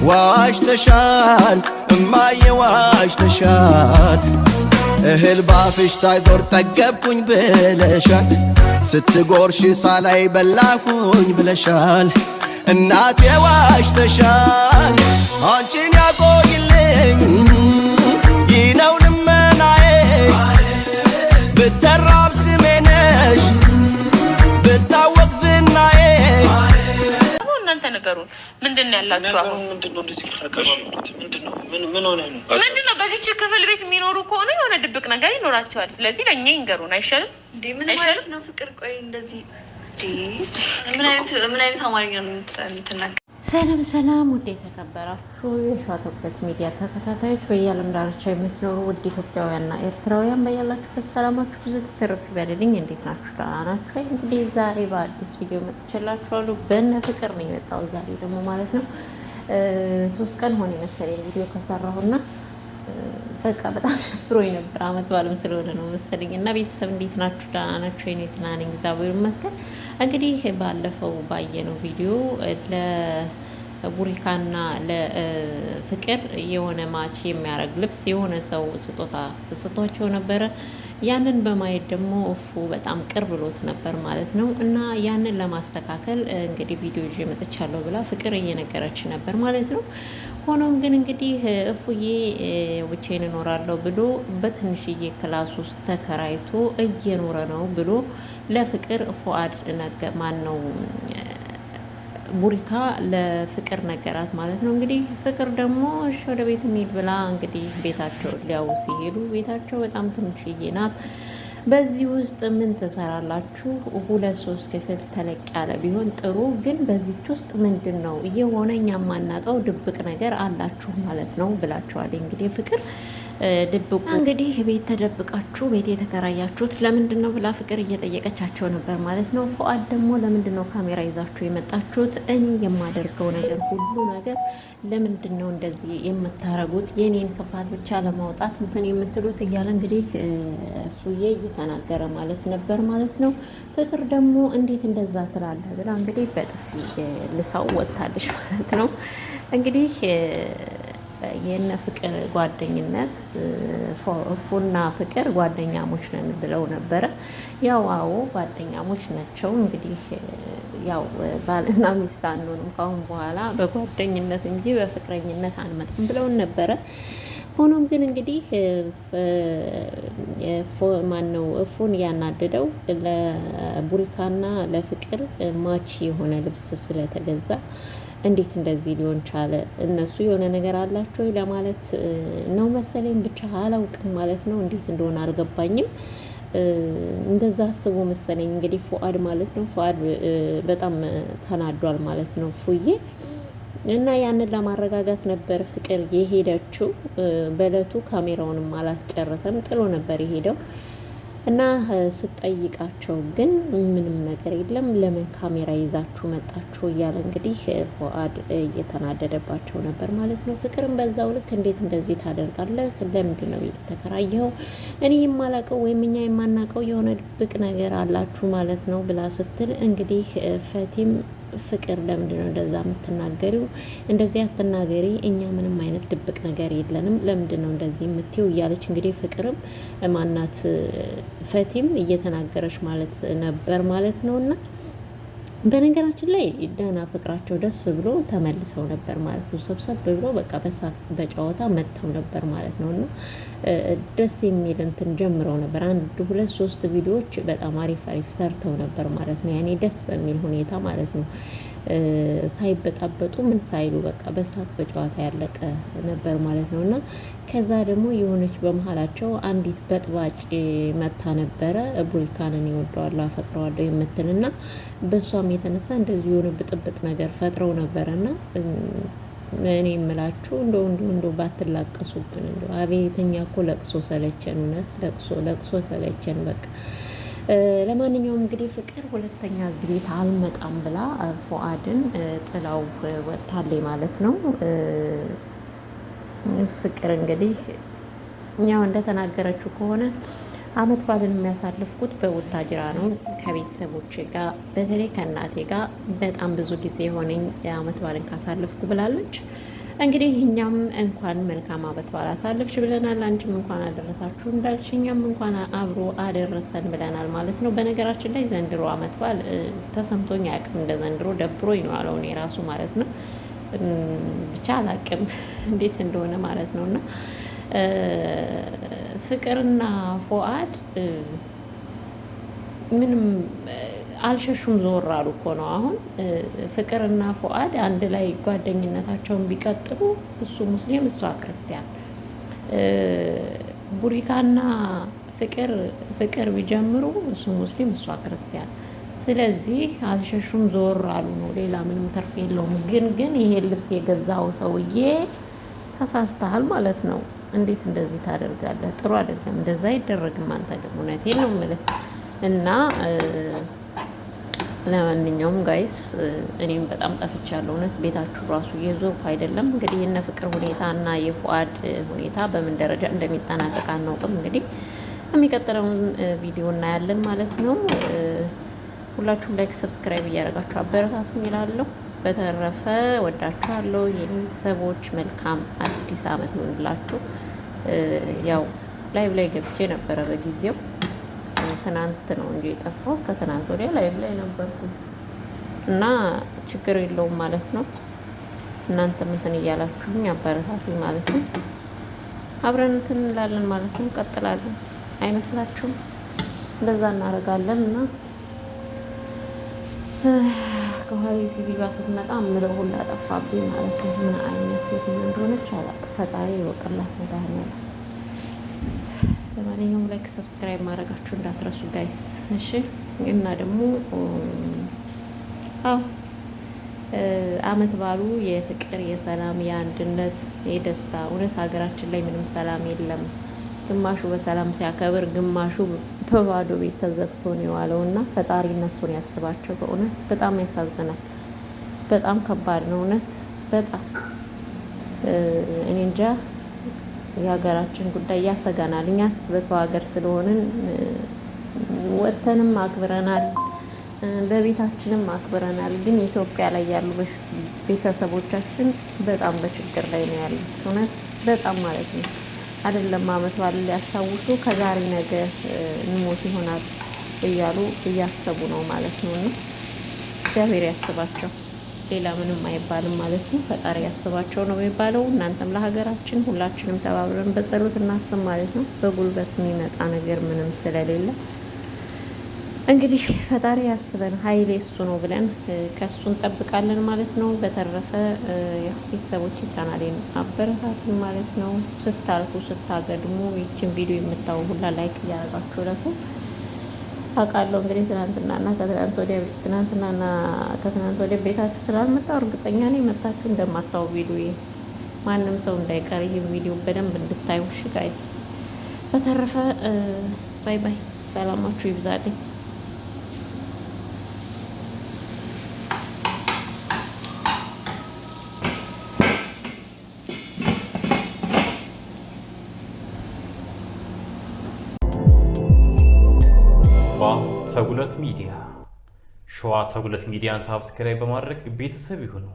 ዋሽተሻል እማዬ ዋሽተሻል እህል ባፍሽ ሳይዞር ጠገብኩኝ ብለሻል ስትጎርሽ ሳላይ በላኩኝ ብለሻል እናቴ ዋሽተሻል አንቺን ያቆይልኝ ይነው ልመናዬ ብተራብ ስሜ ነሽ ብታወቅ ዝናዬ እናንተ ነገሩን ምንድነው ያላችሁ አሁን ምንድነው እንደዚህ ተከራከሩት ምንድነው ምንድነው በዚህ ክፍል ቤት የሚኖሩ ከሆነ የሆነ ድብቅ ነገር ይኖራቸዋል ስለዚህ ለኛ ይንገሩን አይሻልም አይሻልም ነው ፍቅር ቆይ እንደዚህ ምን አይነት አማርኛ ነው የምትናገረው ሰላም ሰላም ውድ የተከበራችሁ የሸዋተበት ሚዲያ ተከታታዮች በየዓለም ዳርቻ የምትኖሩ ውድ ኢትዮጵያውያንና ኤርትራውያን በያላችሁበት ሰላማችሁ ብዙ ተተረፍ ይበልልኝ። እንዴት ናችሁ? ደህና ናችሁ? እንግዲህ ዛሬ በአዲስ ቪዲዮ መጥቼላችኋለሁ። በእነ ፍቅር ነው የመጣው ዛሬ ደግሞ ማለት ነው። 3 ቀን ሆነ መሰለኝ ቪዲዮ ከሰራሁና በቃ በጣም ብሮኝ ነበር። አመት ባለም ስለሆነ ነው መሰለኝ እና ቤተሰብ እንዴት ናችሁ? ደህና ናችሁ? እኔ ደህና ነኝ እግዚአብሔር ይመስገን። እንግዲህ ባለፈው ባየነው ቪዲዮ ለቡሪካና ለፍቅር የሆነ ማች የሚያደርግ ልብስ የሆነ ሰው ስጦታ ተሰጥቷቸው ነበረ። ያንን በማየት ደግሞ እፉ በጣም ቅር ብሎት ነበር ማለት ነው እና ያንን ለማስተካከል እንግዲህ ቪዲዮ ይዤ መጥቻለሁ ብላ ፍቅር እየነገረች ነበር ማለት ነው። ሆኖም ግን እንግዲህ እፉዬ ብቻዬን እኖራለሁ ብሎ በትንሽዬ ክላስ ውስጥ ተከራይቶ እየኖረ ነው ብሎ ለፍቅር ፉአድ ማን ነው ቡሪካ ለፍቅር ነገራት ማለት ነው። እንግዲህ ፍቅር ደግሞ እሺ ወደ ቤት እንሂድ ብላ እንግዲህ ቤታቸው ሊያው ሲሄዱ ቤታቸው በጣም ትንሽዬ ናት። በዚህ ውስጥ ምን ትሰራላችሁ? 2-3 ክፍል ተለቅ ያለ ቢሆን ጥሩ፣ ግን በዚች ውስጥ ምንድን ነው እየሆነ እኛ የማናውቀው ድብቅ ነገር አላችሁ ማለት ነው ብላችኋል። እንግዲህ ፍቅር ድብቁ እንግዲህ ቤት ተደብቃችሁ ቤት የተከራያችሁት ለምንድን ነው ብላ ፍቅር እየጠየቀቻቸው ነበር ማለት ነው። ፉአድ ደግሞ ለምንድን ነው ካሜራ ይዛችሁ የመጣችሁት? እኔ የማደርገው ነገር ሁሉ ነገር ለምንድን ነው እንደዚህ የምታረጉት? የኔን ክፋት ብቻ ለማውጣት እንትን የምትሉት እያለ እንግዲህ ፉዬ እየተናገረ ማለት ነበር ማለት ነው። ፍቅር ደግሞ እንዴት እንደዛ ትላለህ ብላ እንግዲህ በጥፊ ልሳው ወጥታለች ማለት ነው። እንግዲህ የነ ፍቅር ጓደኝነት እፉና ፍቅር ጓደኛሞች ነን ብለው ነበረ። ያው አዎ ጓደኛሞች ናቸው። እንግዲህ ያው ባልና ሚስት አንሆንም ካሁን በኋላ በጓደኝነት እንጂ በፍቅረኝነት አንመጣም ብለውን ነበረ። ሆኖም ግን እንግዲህ ማነው እፉን ያናደደው ለቡሪካና ለፍቅር ማች የሆነ ልብስ ስለተገዛ እንዴት እንደዚህ ሊሆን ቻለ? እነሱ የሆነ ነገር አላቸው ለማለት ነው መሰለኝ፣ ብቻ አላውቅም ማለት ነው። እንዴት እንደሆነ አልገባኝም። እንደዛ አስቦ መሰለኝ እንግዲህ ፉአድ ማለት ነው። ፉአድ በጣም ተናዷል ማለት ነው ፉዬ እና ያንን ለማረጋጋት ነበር ፍቅር የሄደችው። በእለቱ ካሜራውንም አላስጨረሰም ጥሎ ነበር የሄደው እና ስጠይቃቸው ግን ምንም ነገር የለም፣ ለምን ካሜራ ይዛችሁ መጣችሁ እያለ እንግዲህ ፉአድ እየተናደደባቸው ነበር ማለት ነው። ፍቅርም በዛው ልክ እንዴት እንደዚህ ታደርጋለህ? ለምንድን ነው የተከራየኸው? እኔ የማላውቀው ወይም እኛ የማናውቀው የሆነ ድብቅ ነገር አላችሁ ማለት ነው ብላ ስትል እንግዲህ ፈቲም ፍቅር ለምንድን ነው እንደዛ የምትናገሪው? እንደዚህ አትናገሪ፣ እኛ ምንም አይነት ድብቅ ነገር የለንም፣ ለምንድን ነው እንደዚህ የምትይው? እያለች እንግዲህ ፍቅርም ማናት ፈቲም እየተናገረች ማለት ነበር ማለት ነው። እና በነገራችን ላይ ደህና ፍቅራቸው ደስ ብሎ ተመልሰው ነበር ማለት ነው። ሰብሰብ ብሎ በቃ በሳቅ በጨዋታ መጥተው ነበር ማለት ነው። እና ደስ የሚል እንትን ጀምረው ነበር። 1-2-3 ቪዲዮዎች በጣም አሪፍ ሰርተው ነበር ማለት ነው። ያኔ ደስ በሚል ሁኔታ ማለት ነው። ሳይበጣበጡ ምን ሳይሉ በቃ በሳቅ በጨዋታ ያለቀ ነበር ማለት ነው። እና ከዛ ደግሞ የሆነች በመሀላቸው አንዲት በጥባጭ መታ ነበረ። ቡሪካንን ይወደዋለሁ አፈቅረዋለሁ የምትልና በሷም የተነሳ እንደዚህ የሆነ ብጥብጥ ነገር ፈጥረው ነበረና እኔ የምላችሁ እንደው ባትላቀሱብን እንደው አቤተኛ እኮ ለቅሶ ሰለቸን፣ እውነት ለቅሶ ሰለቸን በቃ። ለማንኛውም እንግዲህ ፍቅር ሁለተኛ እዚህ ቤት አልመጣም ብላ ፉአድን ጥላው ወጥታለች ማለት ነው። ፍቅር እንግዲህ ያው እንደተናገረችው ከሆነ አመት ባልን የሚያሳልፍኩት በቡታጅራ ነው ከቤተሰቦቼ ጋር፣ በተለይ ከእናቴ ጋር በጣም ብዙ ጊዜ ሆነኝ አመት ባልን ካሳልፍኩ ብላለች። እንግዲህ እኛም እንኳን መልካም ዓመት በዓል አሳልፍሽ ብለናል። አንቺም እንኳን አደረሳችሁ እንዳልሽ እኛም እንኳን አብሮ አደረሰን ብለናል ማለት ነው። በነገራችን ላይ ዘንድሮ ዓመት በዓል ተሰምቶኝ አያውቅም። እንደ ዘንድሮ ደብሮኝ ነው አለው እኔ ራሱ ማለት ነው። ብቻ አላውቅም እንዴት እንደሆነ ማለት ነው። እና ፍቅርና ፉአድ ምንም አልሸሹም፣ ዞር አሉ እኮ ነው። አሁን ፍቅርና ፉአድ አንድ ላይ ጓደኝነታቸውን ቢቀጥሉ እሱ ሙስሊም እሷ ክርስቲያን፣ ቡሪካና ፍቅር ቢጀምሩ እሱ ሙስሊም እሷ ክርስቲያን፣ ስለዚህ አልሸሹም፣ ዞር አሉ ነው። ሌላ ምንም ትርፍ የለውም። ግን ይሄን ልብስ የገዛው ሰውዬ ተሳስተሃል ማለት ነው። እንዴት እንደዚህ ታደርጋለህ? ጥሩ አይደለም፣ እንደዛ አይደረግም። አንተ ደግሞ እውነቴን ነው የምልህ እና ለማንኛውም ጋይስ እኔም በጣም ጠፍቻለሁ። እውነት ቤታችሁ ራሱ እየዞርኩ አይደለም። እንግዲህ የነ ፍቅር ሁኔታ እና የፉአድ ሁኔታ በምን ደረጃ እንደሚጠናቀቅ አናውቅም። እንግዲህ የሚቀጥለውን ቪዲዮ እናያለን ማለት ነው። ሁላችሁም ላይክ፣ ሰብስክራይብ እያደረጋችሁ አበረታቱኝ እላለሁ። በተረፈ ወዳችኋለሁ የኔ ቤተሰቦች። መልካም አዲስ ዓመት ይሁንላችሁ። ያው ላይቭ ላይ ገብቼ ነበረ በጊዜው ትናንት ነው እንጂ የጠፋው ከትናንት ወዲያ ላይቭ ላይ ነበርኩ እና ችግር የለውም ማለት ነው። እናንተ እንትን እያላችሁኝ አበረታቱኝ ማለት ነው። አብረን እንትን እንላለን ማለት ነው። እንቀጥላለን አይመስላችሁም? እንደዛ እናደርጋለን እና ከኋላ ሲቪ ጋር ስትመጣ ምለው ሁላ ጠፋብኝ ማለት ነው። ምን አይነት ሴት እንደሆነች አላውቅም። ፈጣሪ ይወቅላት መድኃኒዓለም። ለማንኛውም ላይክ ሰብስክራይብ ማድረጋችሁ እንዳትረሱ ጋይስ። እሺ እና ደግሞ አመት ባሉ የፍቅር፣ የሰላም፣ የአንድነት፣ የደስታ። እውነት ሀገራችን ላይ ምንም ሰላም የለም። ግማሹ በሰላም ሲያከብር፣ ግማሹ በባዶ ቤት ተዘግቶ ነው የዋለው እና ፈጣሪ እነሱን ያስባቸው። በእውነት በጣም ያሳዝናል። በጣም ከባድ ነው እውነት በጣም እኔ እንጃ። የሀገራችን ጉዳይ ያሰጋናል። እኛስ በሰው ሀገር ስለሆንን ወጥተንም አክብረናል፣ በቤታችንም አክብረናል። ግን ኢትዮጵያ ላይ ያሉ ቤተሰቦቻችን በጣም በችግር ላይ ነው ያሉት። እውነት በጣም ማለት ነው። አይደለም አመት በዓል ሊያስታውሱ ከዛሬ ነገ እንሞት ይሆናል እያሉ እያሰቡ ነው ማለት ነው። እና እግዚአብሔር ያስባቸው፣ ሌላ ምንም አይባልም ማለት ነው። ፈጣሪ ያስባቸው ነው የሚባለው። እናንተም ለሀገራችን ሁላችንም ተባብረን በጸሎት እናስብ ማለት ነው። በጉልበት የሚመጣ ነገር ምንም ስለሌለ እንግዲህ ፈጣሪ ያስበን፣ ኃይሌ እሱ ነው ብለን ከሱ እንጠብቃለን ማለት ነው። በተረፈ ቤተሰቦች ቻናሌን አበረታቱን ማለት ነው። ስታልፉ ስታገድሙ ይችን ቪዲዮ የምታዩ ሁላ ላይክ እያደረጋችሁ ለፉ አውቃለሁ። እንግዲህ ትናንትናና ከትናንት ወዲያ ቤታችሁ ስላልመጣሁ እርግጠኛ ነኝ መጣችሁ እንደማታው ቪዲዮ ማንም ሰው እንዳይቀር ይህ ቪዲዮ በደንብ እንድታዩ እሺ ጋይስ። በተረፈ ባይ ባይ፣ ሰላማችሁ ይብዛልኝ። ተጉለት ሚዲያ ሸዋ ተጉለት ሚዲያን ሳብስክራይብ በማድረግ ቤተሰብ ይሁኑ።